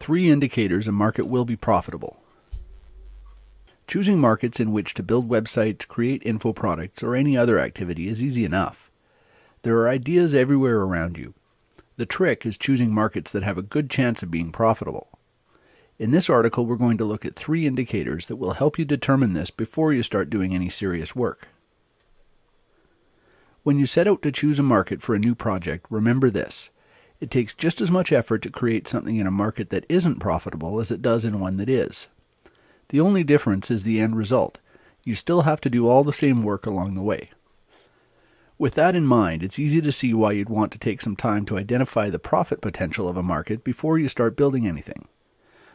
3 indicators a market will be profitable. Choosing markets in which to build websites, create info products, or any other activity is easy enough. There are ideas everywhere around you. The trick is choosing markets that have a good chance of being profitable. In this article, we're going to look at 3 indicators that will help you determine this before you start doing any serious work. When you set out to choose a market for a new project, remember this. It takes just as much effort to create something in a market that isn't profitable as it does in one that is. The only difference is the end result. You still have to do all the same work along the way. With that in mind, it's easy to see why you'd want to take some time to identify the profit potential of a market before you start building anything.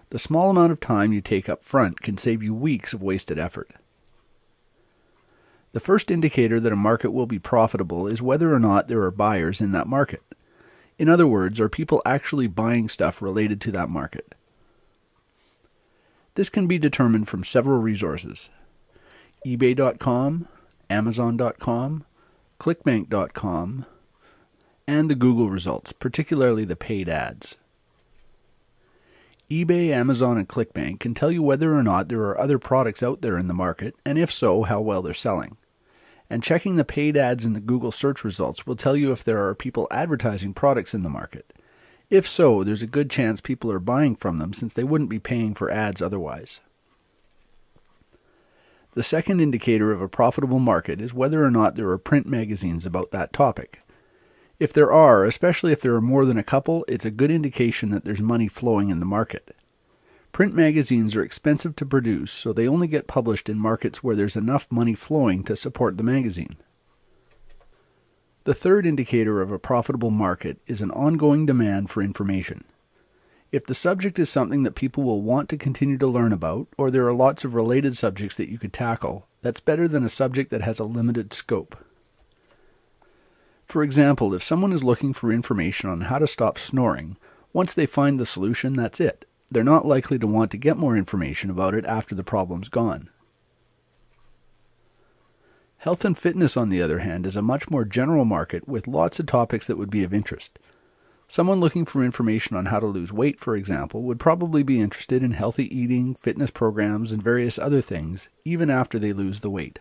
The small amount of time you take up front can save you weeks of wasted effort. The first indicator that a market will be profitable is whether or not there are buyers in that market. In other words, are people actually buying stuff related to that market? This can be determined from several resources: eBay.com, Amazon.com, ClickBank.com, and the Google results, particularly the paid ads. eBay, Amazon, and ClickBank can tell you whether or not there are other products out there in the market, and if so, how well they're selling. And checking the paid ads in the Google search results will tell you if there are people advertising products in the market. If so, there's a good chance people are buying from them since they wouldn't be paying for ads otherwise. The second indicator of a profitable market is whether or not there are print magazines about that topic. If there are, especially if there are more than a couple, it's a good indication that there's money flowing in the market. Print magazines are expensive to produce, so they only get published in markets where there's enough money flowing to support the magazine. The third indicator of a profitable market is an ongoing demand for information. If the subject is something that people will want to continue to learn about, or there are lots of related subjects that you could tackle, that's better than a subject that has a limited scope. For example, if someone is looking for information on how to stop snoring, once they find the solution, that's it. They're not likely to want to get more information about it after the problem's gone. Health and fitness, on the other hand, is a much more general market with lots of topics that would be of interest. Someone looking for information on how to lose weight, for example, would probably be interested in healthy eating, fitness programs, and various other things, even after they lose the weight.